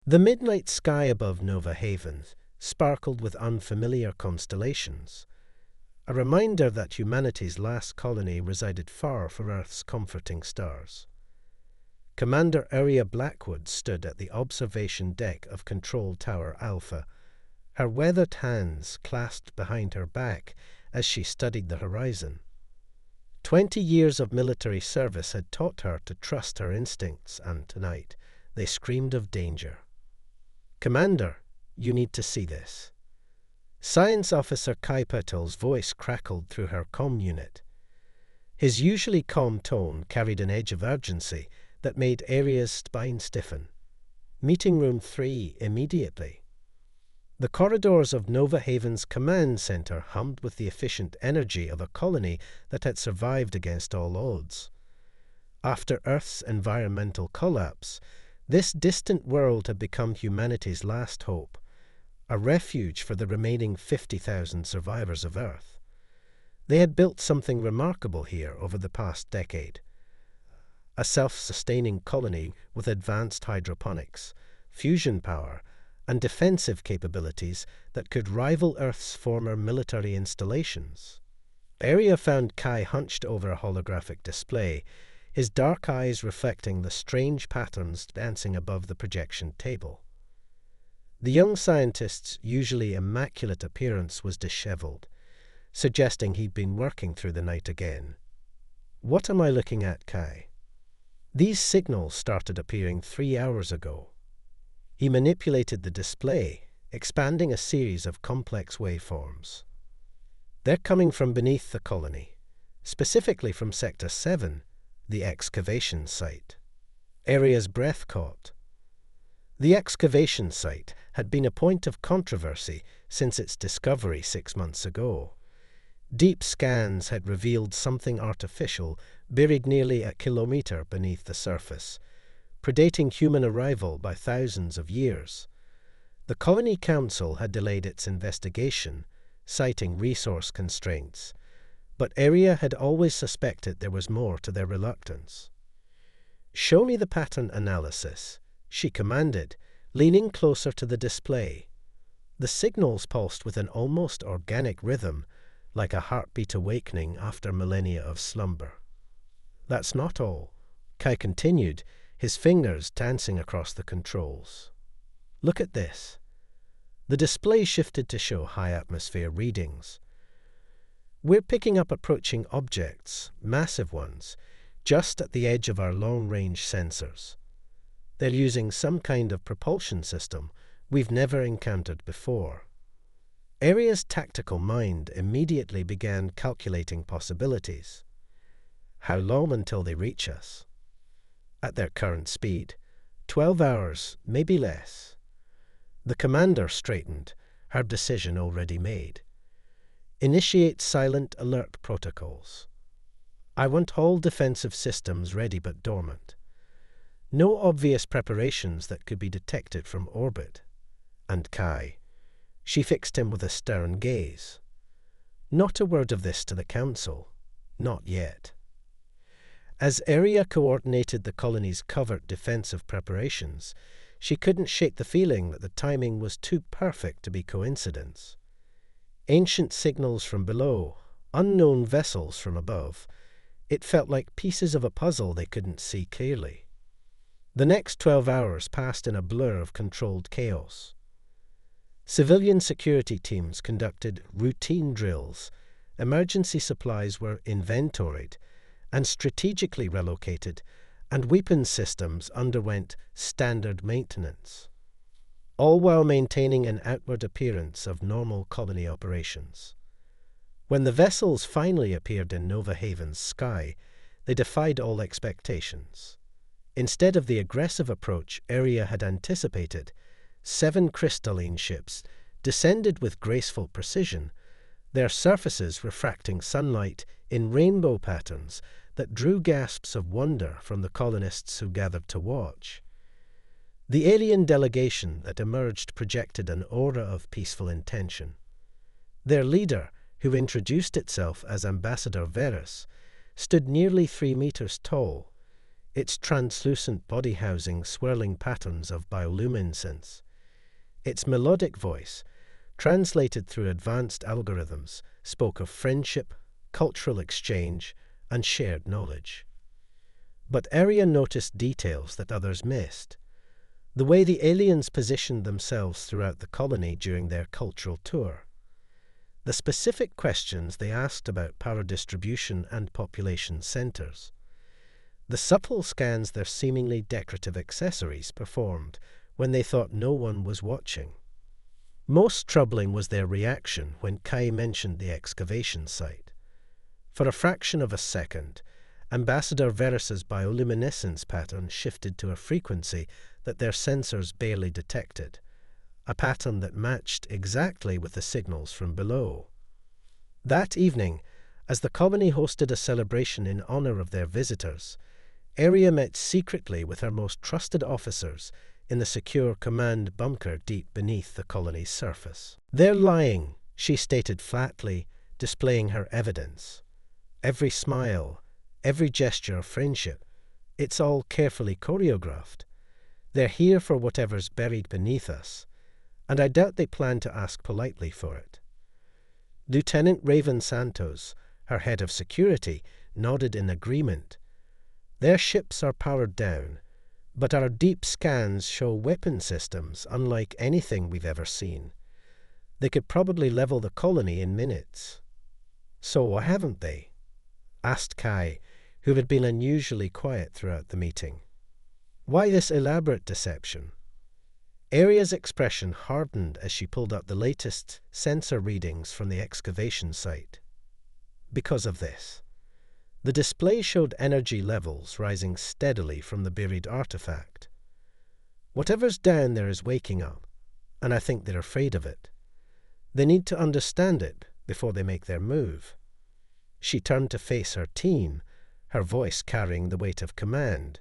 The midnight sky above Nova Haven sparkled with unfamiliar constellations, a reminder that humanity's last colony resided far from Earth's comforting stars. Commander Area Blackwood stood at the observation deck of Control Tower Alpha, her weathered hands clasped behind her back as she studied the horizon. 20 years of military service had taught her to trust her instincts, and tonight they screamed of danger. "Commander, you need to see this." Science Officer Kai Patel's voice crackled through her comm unit. His usually calm tone carried an edge of urgency that made Aria's spine stiffen. "Meeting room 3 immediately." The corridors of Nova Haven's command center hummed with the efficient energy of a colony that had survived against all odds. After Earth's environmental collapse, this distant world had become humanity's last hope, a refuge for the remaining 50,000 survivors of Earth. They had built something remarkable here over the past decade. A self-sustaining colony with advanced hydroponics, fusion power, and defensive capabilities that could rival Earth's former military installations. Aria found Kai hunched over a holographic display, his dark eyes reflecting the strange patterns dancing above the projection table. The young scientist's usually immaculate appearance was disheveled, suggesting he'd been working through the night again. "What am I looking at, Kai?" "These signals started appearing 3 hours ago." He manipulated the display, expanding a series of complex waveforms. "They're coming from beneath the colony, specifically from Sector 7, the excavation site." Aria's breath caught. The excavation site had been a point of controversy since its discovery 6 months ago. Deep scans had revealed something artificial buried nearly a kilometer beneath the surface, predating human arrival by thousands of years. The Colony Council had delayed its investigation, citing resource constraints, but Aria had always suspected there was more to their reluctance. "Show me the pattern analysis," she commanded, leaning closer to the display. The signals pulsed with an almost organic rhythm, like a heartbeat awakening after millennia of slumber. "That's not all," Kai continued, his fingers dancing across the controls. "Look at this." The display shifted to show high atmosphere readings. "We're picking up approaching objects, massive ones, just at the edge of our long-range sensors. They're using some kind of propulsion system we've never encountered before." Aria's tactical mind immediately began calculating possibilities. How long until they reach us? At their current speed, 12 hours, maybe less. The commander straightened, her decision already made. "Initiate silent alert protocols. I want all defensive systems ready but dormant. No obvious preparations that could be detected from orbit." And Kai, she fixed him with a stern gaze. "Not a word of this to the Council. Not yet." As Aria coordinated the colony's covert defensive preparations, she couldn't shake the feeling that the timing was too perfect to be coincidence. Ancient signals from below, unknown vessels from above, it felt like pieces of a puzzle they couldn't see clearly. The next 12 hours passed in a blur of controlled chaos. Civilian security teams conducted routine drills, emergency supplies were inventoried and strategically relocated, and weapons systems underwent standard maintenance, all while maintaining an outward appearance of normal colony operations. When the vessels finally appeared in Nova Haven's sky, they defied all expectations. Instead of the aggressive approach Aria had anticipated, 7 crystalline ships descended with graceful precision, their surfaces refracting sunlight in rainbow patterns that drew gasps of wonder from the colonists who gathered to watch. The alien delegation that emerged projected an aura of peaceful intention. Their leader, who introduced itself as Ambassador Verus, stood nearly 3 meters tall, its translucent body housing swirling patterns of bioluminescence. Its melodic voice, translated through advanced algorithms, spoke of friendship, cultural exchange, and shared knowledge. But Arya noticed details that others missed. The way the aliens positioned themselves throughout the colony during their cultural tour. The specific questions they asked about power distribution and population centers. The subtle scans their seemingly decorative accessories performed when they thought no one was watching. Most troubling was their reaction when Kai mentioned the excavation site. For a fraction of a second, Ambassador Varys's bioluminescence pattern shifted to a frequency that their sensors barely detected, a pattern that matched exactly with the signals from below. That evening, as the colony hosted a celebration in honor of their visitors, Arya met secretly with her most trusted officers in the secure command bunker deep beneath the colony's surface. "They're lying," she stated flatly, displaying her evidence. "Every smile, every gesture of friendship, it's all carefully choreographed. They're here for whatever's buried beneath us, and I doubt they plan to ask politely for it." Lieutenant Raven Santos, her head of security, nodded in agreement. "Their ships are powered down, but our deep scans show weapon systems unlike anything we've ever seen. They could probably level the colony in minutes." "So haven't they?" asked Kai, who had been unusually quiet throughout the meeting. "Why this elaborate deception?" Arya's expression hardened as she pulled up the latest sensor readings from the excavation site. "Because of this. The display showed energy levels rising steadily from the buried artifact. Whatever's down there is waking up, and I think they're afraid of it. They need to understand it before they make their move." She turned to face her team, her voice carrying the weight of command.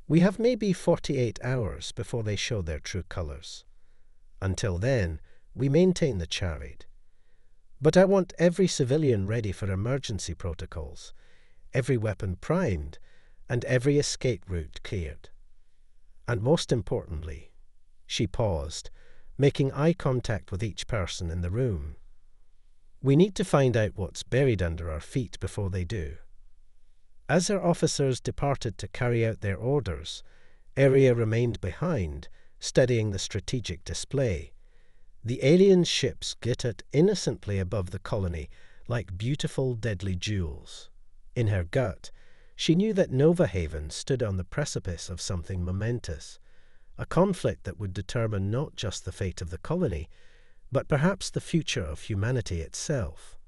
"We have maybe 48 hours before they show their true colors. Until then, we maintain the charade. But I want every civilian ready for emergency protocols, every weapon primed, and every escape route cleared. And most importantly," she paused, making eye contact with each person in the room, "we need to find out what's buried under our feet before they do." As her officers departed to carry out their orders, Arya remained behind, studying the strategic display. The alien ships glittered innocently above the colony like beautiful, deadly jewels. In her gut, she knew that Nova Haven stood on the precipice of something momentous, a conflict that would determine not just the fate of the colony, but perhaps the future of humanity itself.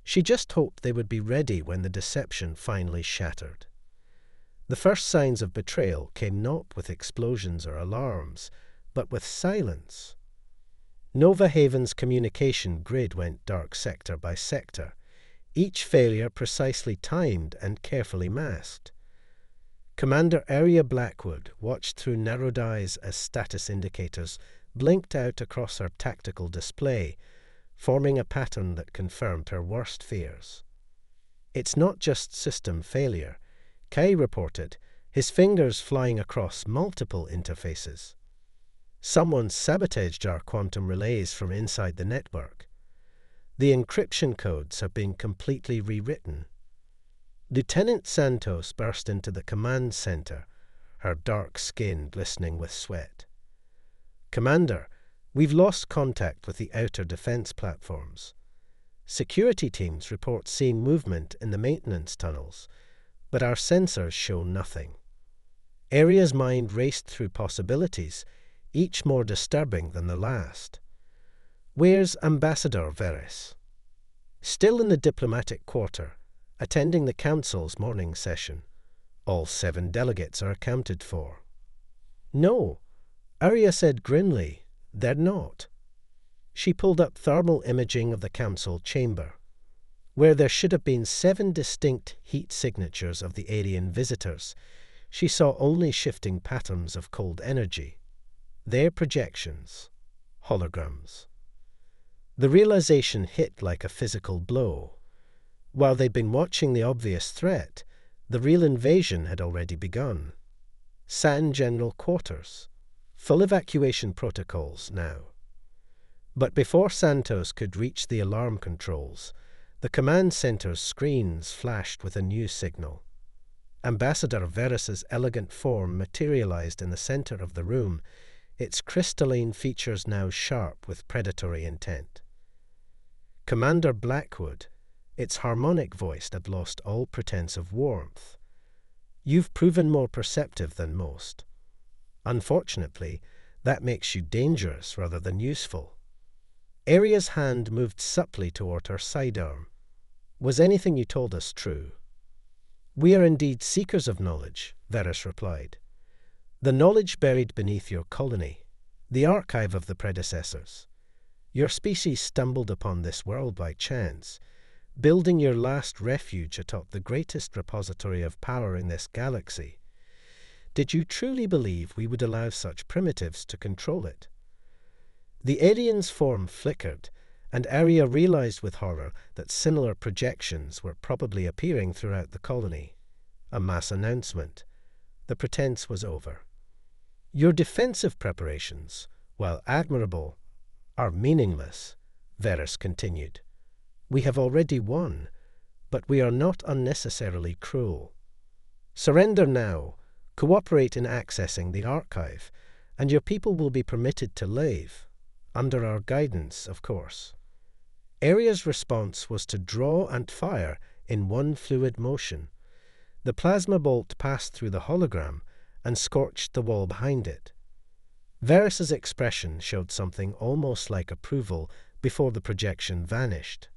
She just hoped they would be ready when the deception finally shattered. The first signs of betrayal came not with explosions or alarms, but with silence. Nova Haven's communication grid went dark sector by sector, each failure precisely timed and carefully masked. Commander Arya Blackwood watched through narrowed eyes as status indicators blinked out across her tactical display, forming a pattern that confirmed her worst fears. "It's not just system failure," Kai reported, his fingers flying across multiple interfaces. "Someone sabotaged our quantum relays from inside the network. The encryption codes have been completely rewritten." Lieutenant Santos burst into the command center, her dark skin glistening with sweat. "Commander, we've lost contact with the outer defense platforms. Security teams report seeing movement in the maintenance tunnels, but our sensors show nothing." Arya's mind raced through possibilities, each more disturbing than the last. "Where's Ambassador Varys?" "Still in the diplomatic quarter, attending the council's morning session. All 7 delegates are accounted for." "No," Arya said grimly, "they're not." She pulled up thermal imaging of the council chamber. Where there should have been 7 distinct heat signatures of the alien visitors, she saw only shifting patterns of cold energy. Their projections, holograms. The realization hit like a physical blow. While they'd been watching the obvious threat, The real invasion had already begun. San General Quarters. Full evacuation protocols now. But before Santos could reach the alarm controls, the command center's screens flashed with a new signal. Ambassador Verus's elegant form materialized in the center of the room, its crystalline features now sharp with predatory intent. Commander Blackwood, its harmonic voice had lost all pretense of warmth. You've proven more perceptive than most. Unfortunately, that makes you dangerous rather than useful. Aria's hand moved subtly toward her sidearm. Was anything you told us true? We are indeed seekers of knowledge, Verus replied. The knowledge buried beneath your colony, the archive of the predecessors. Your species stumbled upon this world by chance, building your last refuge atop the greatest repository of power in this galaxy. Did you truly believe we would allow such primitives to control it? The alien's form flickered, and Aria realized with horror that similar projections were probably appearing throughout the colony. A mass announcement. The pretense was over. Your defensive preparations, while admirable, are meaningless, Verus continued. We have already won, but we are not unnecessarily cruel. Surrender now, cooperate in accessing the archive, and your people will be permitted to live, under our guidance, of course. Aria's response was to draw and fire in one fluid motion. The plasma bolt passed through the hologram and scorched the wall behind it. Verus's expression showed something almost like approval before the projection vanished.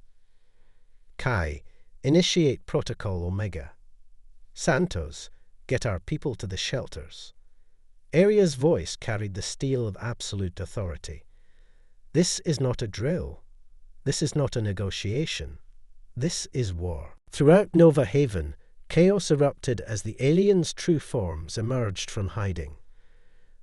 Kai, initiate Protocol Omega. Santos, get our people to the shelters. Aria's voice carried the steel of absolute authority. This is not a drill. This is not a negotiation. This is war. Throughout Nova Haven, chaos erupted as the aliens' true forms emerged from hiding.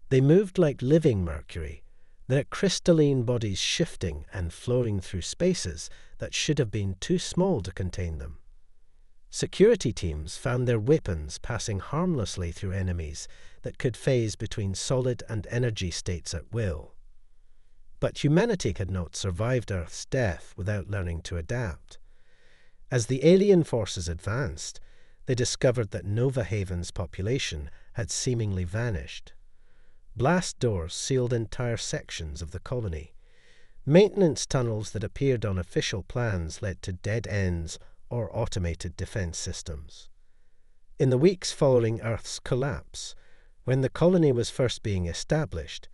They moved like living mercury, their crystalline bodies shifting and flowing through spaces that should have been too small to contain them. Security teams found their weapons passing harmlessly through enemies that could phase between solid and energy states at will. But humanity had not survived Earth's death without learning to adapt. As the alien forces advanced, they discovered that Nova Haven's population had seemingly vanished. Blast doors sealed entire sections of the colony. Maintenance tunnels that appeared on official plans led to dead ends or automated defense systems. In the weeks following Earth's collapse, when the colony was first being established,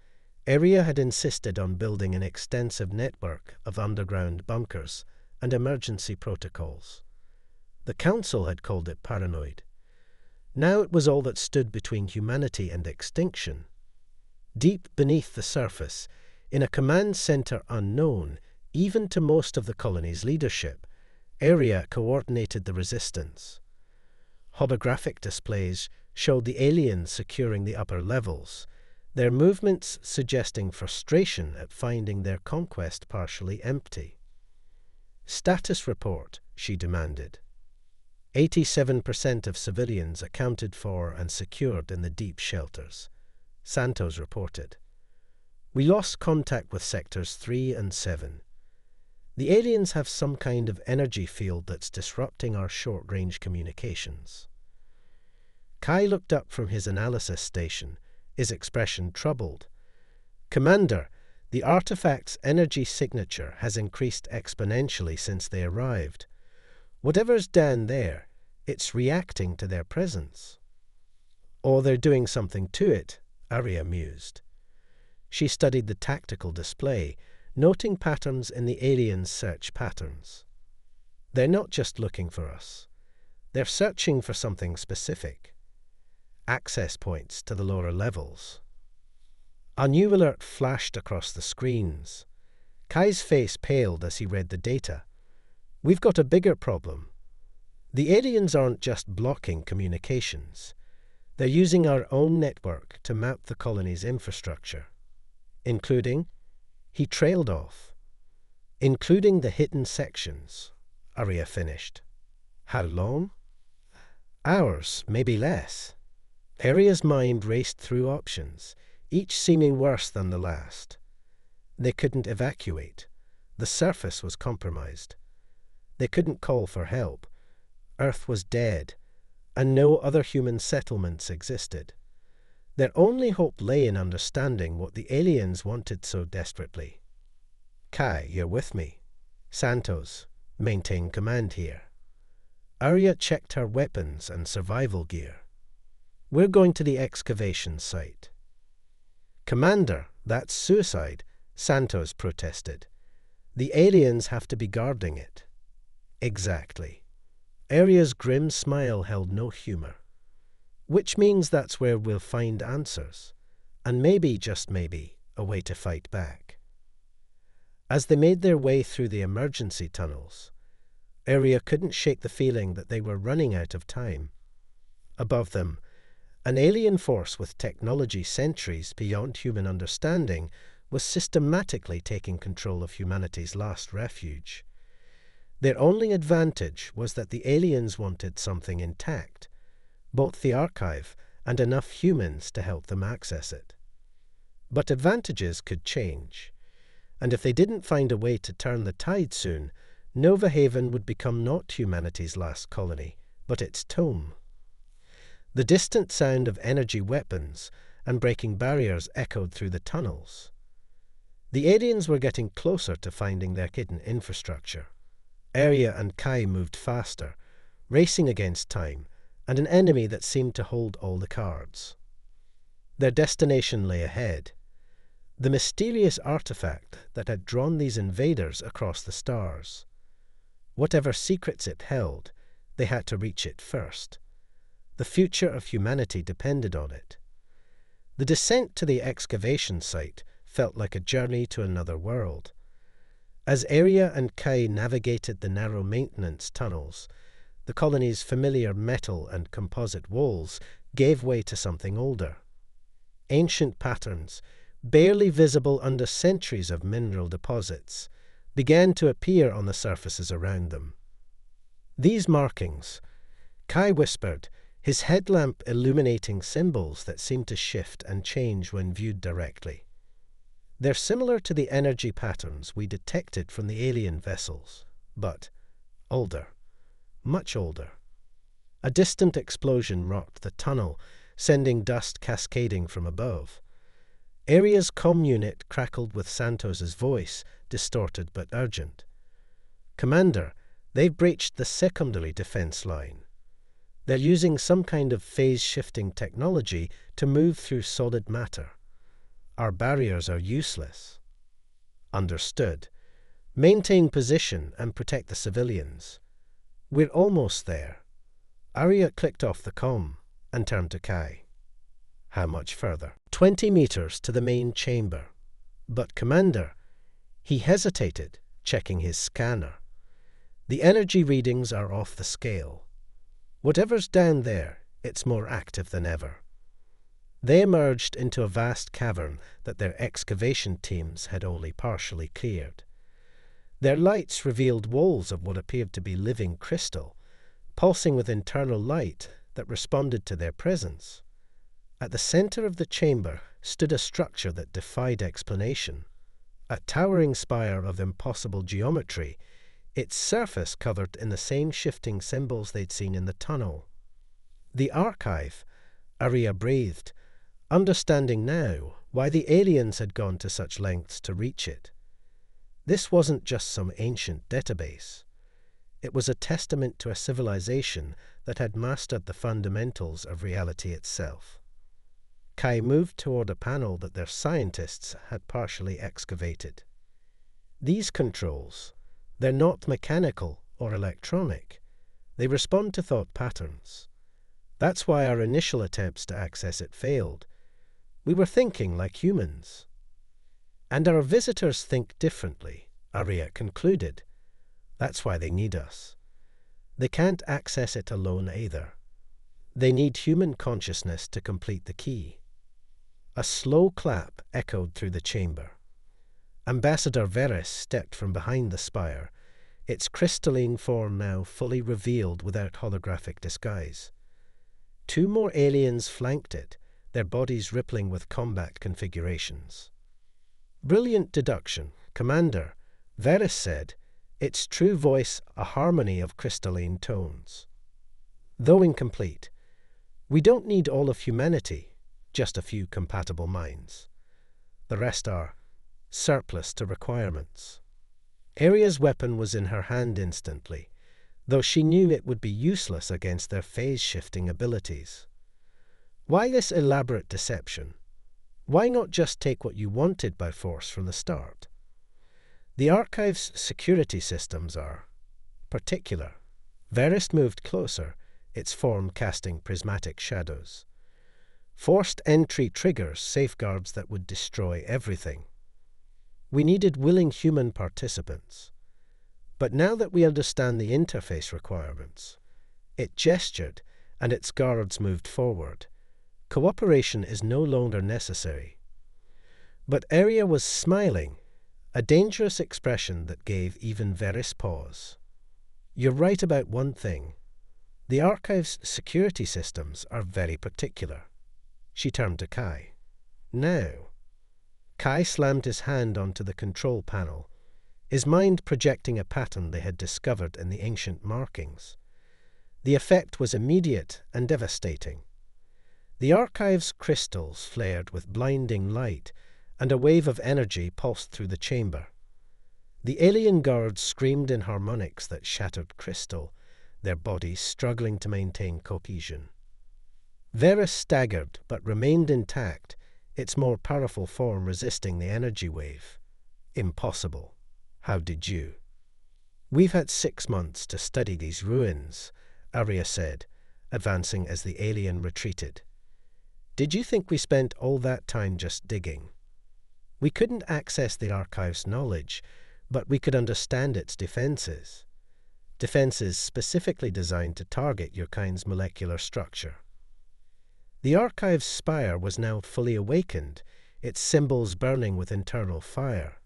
Aria had insisted on building an extensive network of underground bunkers and emergency protocols. The Council had called it paranoid. Now it was all that stood between humanity and extinction. Deep beneath the surface, in a command center unknown, even to most of the colony's leadership, Aria coordinated the resistance. Holographic displays showed the aliens securing the upper levels, their movements suggesting frustration at finding their conquest partially empty. Status report, she demanded. 87% of civilians accounted for and secured in the deep shelters, Santos reported. We lost contact with sectors 3 and 7. The aliens have some kind of energy field that's disrupting our short-range communications. Kai looked up from his analysis station, his expression troubled. Commander, the artifact's energy signature has increased exponentially since they arrived. Whatever's down there, it's reacting to their presence. Or they're doing something to it, Aria mused. She studied the tactical display, noting patterns in the aliens' search patterns. They're not just looking for us. They're searching for something specific. Access points to the lower levels. A new alert flashed across the screens. Kai's face paled as he read the data. We've got a bigger problem. The aliens aren't just blocking communications. They're using our own network to map the colony's infrastructure, including, he trailed off, including the hidden sections, Aria finished. How long? Hours, maybe less. Aria's mind raced through options, each seeming worse than the last. They couldn't evacuate. The surface was compromised. They couldn't call for help. Earth was dead, and no other human settlements existed. Their only hope lay in understanding what the aliens wanted so desperately. Kai, you're with me. Santos, maintain command here. Aria checked her weapons and survival gear. We're going to the excavation site. Commander, that's suicide, Santos protested. The aliens have to be guarding it. Exactly. Aria's grim smile held no humor. Which means that's where we'll find answers, and maybe, just maybe, a way to fight back. As they made their way through the emergency tunnels, Aria couldn't shake the feeling that they were running out of time. Above them, an alien force with technology centuries beyond human understanding was systematically taking control of humanity's last refuge. Their only advantage was that the aliens wanted something intact, both the archive and enough humans to help them access it. But advantages could change, and if they didn't find a way to turn the tide soon, Nova Haven would become not humanity's last colony, but its tomb. The distant sound of energy weapons and breaking barriers echoed through the tunnels. The aliens were getting closer to finding their hidden infrastructure. Aria and Kai moved faster, racing against time, and an enemy that seemed to hold all the cards. Their destination lay ahead. The mysterious artifact that had drawn these invaders across the stars. Whatever secrets it held, they had to reach it first. The future of humanity depended on it. The descent to the excavation site felt like a journey to another world. As Aria and Kai navigated the narrow maintenance tunnels, the colony's familiar metal and composite walls gave way to something older. Ancient patterns, barely visible under centuries of mineral deposits, began to appear on the surfaces around them. These markings, Kai whispered, his headlamp illuminating symbols that seemed to shift and change when viewed directly. They're similar to the energy patterns we detected from the alien vessels, but older, much older. A distant explosion rocked the tunnel, sending dust cascading from above. Aria's comm unit crackled with Santos's voice, distorted but urgent. Commander, they've breached the secondary defense line. They're using some kind of phase-shifting technology to move through solid matter. Our barriers are useless. Understood. Maintain position and protect the civilians. We're almost there. Aria clicked off the comm and turned to Kai. How much further? 20 meters to the main chamber. But, Commander, he hesitated, checking his scanner. The energy readings are off the scale. Whatever's down there, it's more active than ever. They emerged into a vast cavern that their excavation teams had only partially cleared. Their lights revealed walls of what appeared to be living crystal, pulsing with internal light that responded to their presence. At the center of the chamber stood a structure that defied explanation. A towering spire of impossible geometry, its surface covered in the same shifting symbols they'd seen in the tunnel. The archive, Aria breathed, understanding now why the aliens had gone to such lengths to reach it. This wasn't just some ancient database. It was a testament to a civilization that had mastered the fundamentals of reality itself. Kai moved toward a panel that their scientists had partially excavated. These controls, they're not mechanical or electronic. They respond to thought patterns. That's why our initial attempts to access it failed. We were thinking like humans. And our visitors think differently, Aria concluded. That's why they need us. They can't access it alone either. They need human consciousness to complete the key. A slow clap echoed through the chamber. Ambassador Veris stepped from behind the spire, its crystalline form now fully revealed without holographic disguise. 2 more aliens flanked it, their bodies rippling with combat configurations. "Brilliant deduction, Commander," Varys said, its true voice a harmony of crystalline tones. "Though incomplete, we don't need all of humanity, just a few compatible minds. The rest are surplus to requirements." Arya's weapon was in her hand instantly, though she knew it would be useless against their phase-shifting abilities. Why this elaborate deception? Why not just take what you wanted by force from the start? The Archive's security systems are particular. Varys moved closer, its form casting prismatic shadows. Forced entry triggers safeguards that would destroy everything. We needed willing human participants. But now that we understand the interface requirements, it gestured, and its guards moved forward. Cooperation is no longer necessary. But Arya was smiling, a dangerous expression that gave even Varys pause. "You're right about one thing. The Archive's security systems are very particular." She turned to Kai. "Now." Kai slammed his hand onto the control panel, his mind projecting a pattern they had discovered in the ancient markings. The effect was immediate and devastating. The Archive's crystals flared with blinding light, and a wave of energy pulsed through the chamber. The alien guards screamed in harmonics that shattered crystal, their bodies struggling to maintain cohesion. Varys staggered but remained intact, its more powerful form resisting the energy wave. "Impossible. How did you?" "We've had 6 months to study these ruins," Arya said, advancing as the alien retreated. "Did you think we spent all that time just digging? We couldn't access the Archive's knowledge, but we could understand its defenses. Defenses specifically designed to target your kind's molecular structure." The Archive's spire was now fully awakened, its symbols burning with internal fire.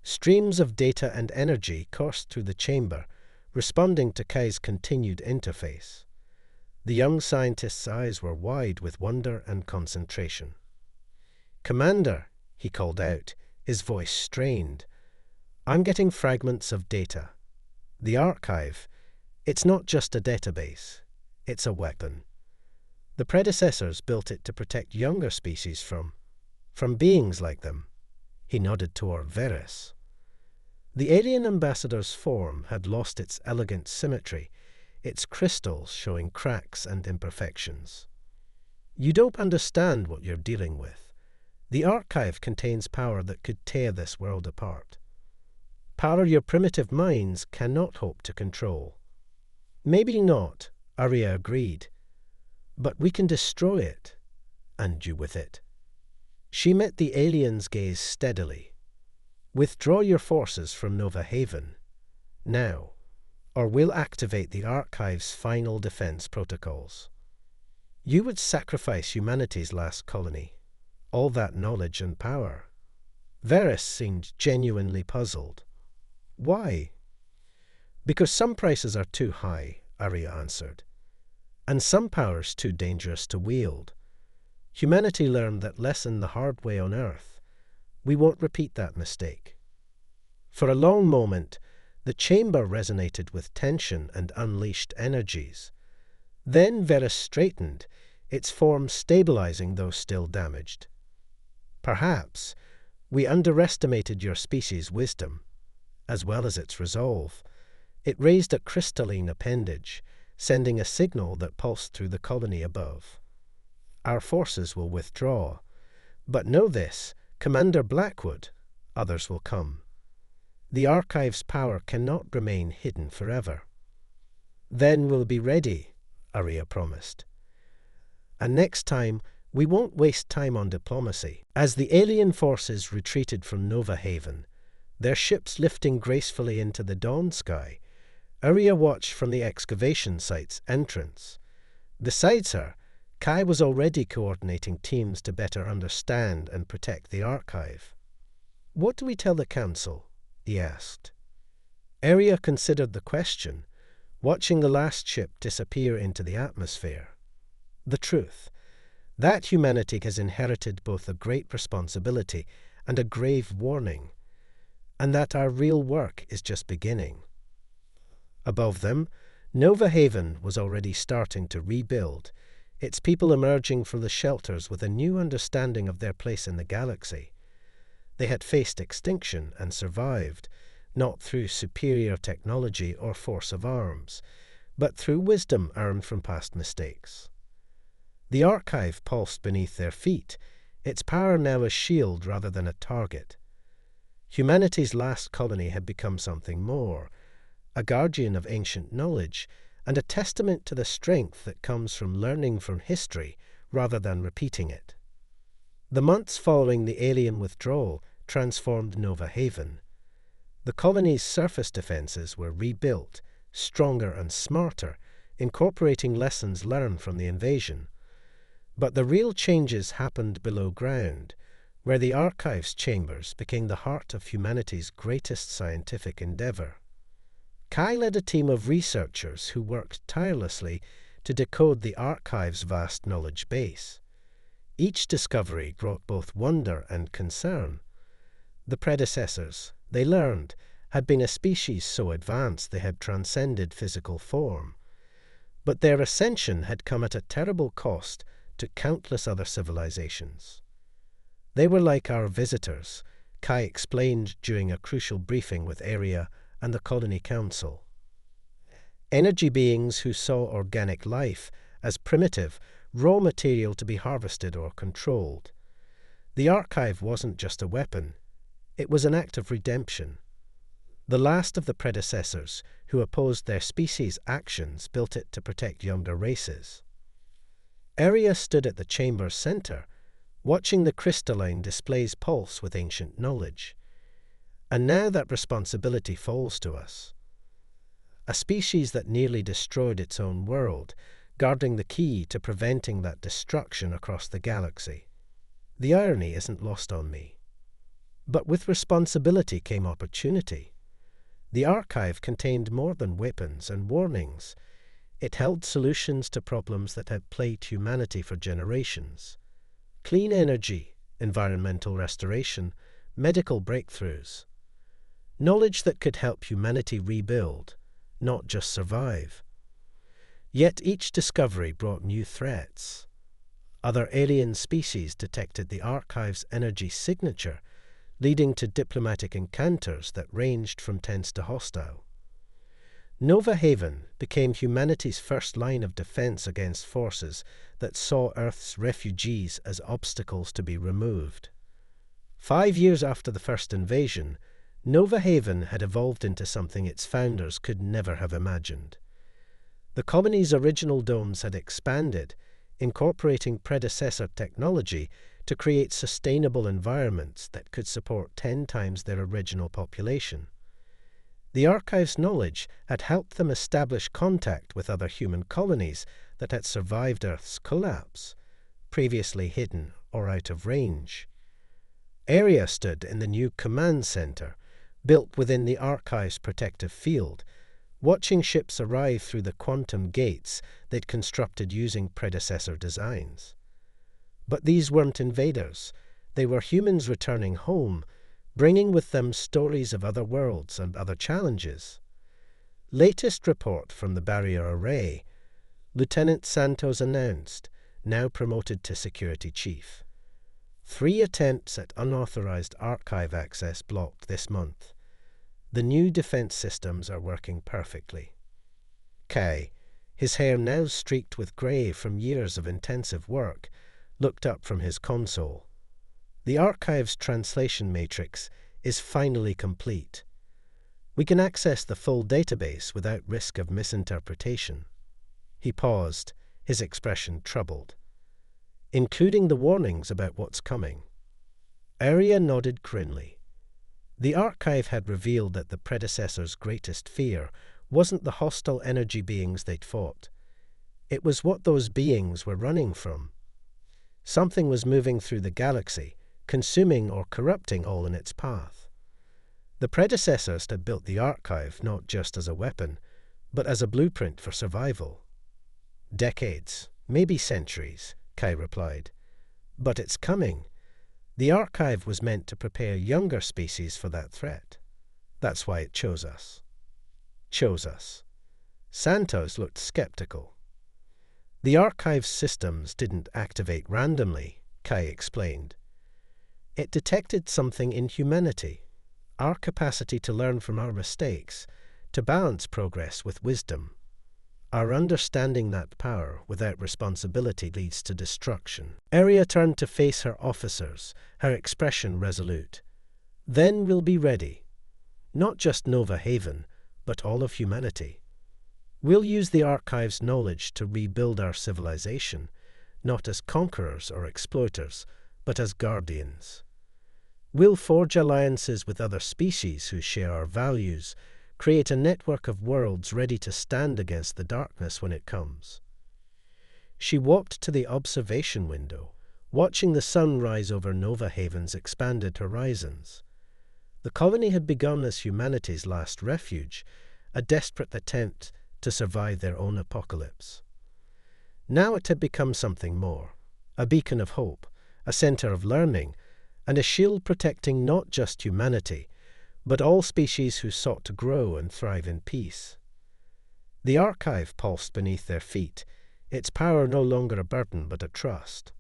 Streams of data and energy coursed through the chamber, responding to Kai's continued interface. The young scientist's eyes were wide with wonder and concentration. "Commander," he called out, his voice strained, "I'm getting fragments of data. The Archive, it's not just a database, it's a weapon. The predecessors built it to protect younger species from beings like them." He nodded toward Varys. The alien ambassador's form had lost its elegant symmetry, its crystals showing cracks and imperfections. "You don't understand what you're dealing with. The Archive contains power that could tear this world apart. Power your primitive minds cannot hope to control." "Maybe not," Arya agreed. "But we can destroy it, and you with it." She met the alien's gaze steadily. "Withdraw your forces from Nova Haven, now, or we'll activate the Archive's final defense protocols. You would sacrifice humanity's last colony, all that knowledge and power." Varys seemed genuinely puzzled. "Why?" "Because some prices are too high," Arya answered, "and some powers too dangerous to wield. Humanity learned that lesson the hard way on Earth. We won't repeat that mistake." For a long moment, the chamber resonated with tension and unleashed energies. Then Varys straightened, its form stabilizing though still damaged. "Perhaps we underestimated your species' wisdom, as well as its resolve." It raised a crystalline appendage, sending a signal that pulsed through the colony above. "Our forces will withdraw. But know this, Commander Blackwood, others will come. The Archive's power cannot remain hidden forever." "Then we'll be ready," Arya promised. "And next time, we won't waste time on diplomacy." As the alien forces retreated from Nova Haven, their ships lifting gracefully into the dawn sky, Arya watched from the excavation site's entrance. Besides her, Kai was already coordinating teams to better understand and protect the Archive. "What do we tell the Council?" he asked. Arya considered the question, watching the last ship disappear into the atmosphere. The truth: that humanity has inherited both a great responsibility and a grave warning, and that our real work is just beginning. Above them, Nova Haven was already starting to rebuild, its people emerging from the shelters with a new understanding of their place in the galaxy. They had faced extinction and survived, not through superior technology or force of arms, but through wisdom earned from past mistakes. The archive pulsed beneath their feet, its power now a shield rather than a target. Humanity's last colony had become something more, a guardian of ancient knowledge, and a testament to the strength that comes from learning from history rather than repeating it. The months following the alien withdrawal transformed Nova Haven. The colony's surface defenses were rebuilt, stronger and smarter, incorporating lessons learned from the invasion. But the real changes happened below ground, where the archives chambers became the heart of humanity's greatest scientific endeavor. Kai led a team of researchers who worked tirelessly to decode the archive's vast knowledge base. Each discovery brought both wonder and concern. The predecessors, they learned, had been a species so advanced they had transcended physical form. But their ascension had come at a terrible cost to countless other civilizations. They were like our visitors, Kai explained during a crucial briefing with Area and the Colony Council. Energy beings who saw organic life as primitive, raw material to be harvested or controlled. The archive wasn't just a weapon, it was an act of redemption. The last of the predecessors who opposed their species' actions built it to protect younger races. Area stood at the chamber's center, watching the crystalline display's pulse with ancient knowledge. And now that responsibility falls to us. A species that nearly destroyed its own world, guarding the key to preventing that destruction across the galaxy. The irony isn't lost on me. But with responsibility came opportunity. The archive contained more than weapons and warnings. It held solutions to problems that had plagued humanity for generations. Clean energy, environmental restoration, medical breakthroughs. Knowledge that could help humanity rebuild, not just survive. Yet each discovery brought new threats. Other alien species detected the archive's energy signature, leading to diplomatic encounters that ranged from tense to hostile. Nova Haven became humanity's first line of defense against forces that saw Earth's refugees as obstacles to be removed. 5 years after the first invasion, Nova Haven had evolved into something its founders could never have imagined. The colony's original domes had expanded, incorporating predecessor technology to create sustainable environments that could support 10 times their original population. The archive's knowledge had helped them establish contact with other human colonies that had survived Earth's collapse, previously hidden or out of range. Area stood in the new command center, built within the archive's protective field, watching ships arrive through the quantum gates they'd constructed using predecessor designs. But these weren't invaders. They were humans returning home, bringing with them stories of other worlds and other challenges. Latest report from the barrier array. Lieutenant Santos announced, now promoted to security chief. 3 attempts at unauthorized archive access blocked this month. The new defense systems are working perfectly. Kai, his hair now streaked with grey from years of intensive work, looked up from his console. The archive's translation matrix is finally complete. We can access the full database without risk of misinterpretation. He paused, his expression troubled. Including the warnings about what's coming. Area nodded grimly. The archive had revealed that the predecessors' greatest fear wasn't the hostile energy beings they'd fought. It was what those beings were running from. Something was moving through the galaxy, consuming or corrupting all in its path. The predecessors had built the archive not just as a weapon, but as a blueprint for survival. Decades, Maybe centuries, Kai replied. But it's coming. The archive was meant to prepare younger species for that threat. That's why it chose us. Chose us. Santos looked skeptical. The archive's systems didn't activate randomly, Kai explained. It detected something in humanity, our capacity to learn from our mistakes, to balance progress with wisdom. Our understanding that power without responsibility leads to destruction. Aria turned to face her officers, her expression resolute. Then we'll be ready. Not just Nova Haven, but all of humanity. We'll use the archive's knowledge to rebuild our civilization, not as conquerors or exploiters, but as guardians. We'll forge alliances with other species who share our values, create a network of worlds ready to stand against the darkness when it comes. She walked to the observation window, watching the sun rise over Nova Haven's expanded horizons. The colony had begun as humanity's last refuge, a desperate attempt to survive their own apocalypse. Now it had become something more, a beacon of hope, a center of learning, and a shield protecting not just humanity, but all species who sought to grow and thrive in peace. The archive pulsed beneath their feet, its power no longer a burden but a trust.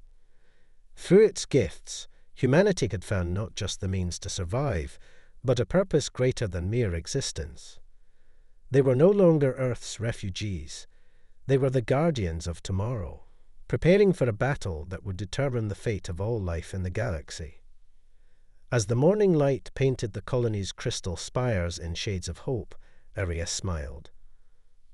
Through its gifts, humanity had found not just the means to survive, but a purpose greater than mere existence. They were no longer Earth's refugees. They were the guardians of tomorrow, preparing for a battle that would determine the fate of all life in the galaxy. As the morning light painted the colony's crystal spires in shades of hope, Aria smiled.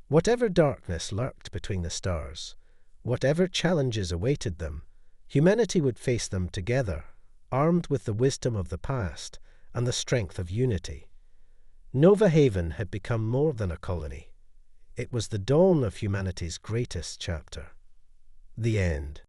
Whatever darkness lurked between the stars, whatever challenges awaited them, humanity would face them together, armed with the wisdom of the past and the strength of unity. Nova Haven had become more than a colony. It was the dawn of humanity's greatest chapter. The end.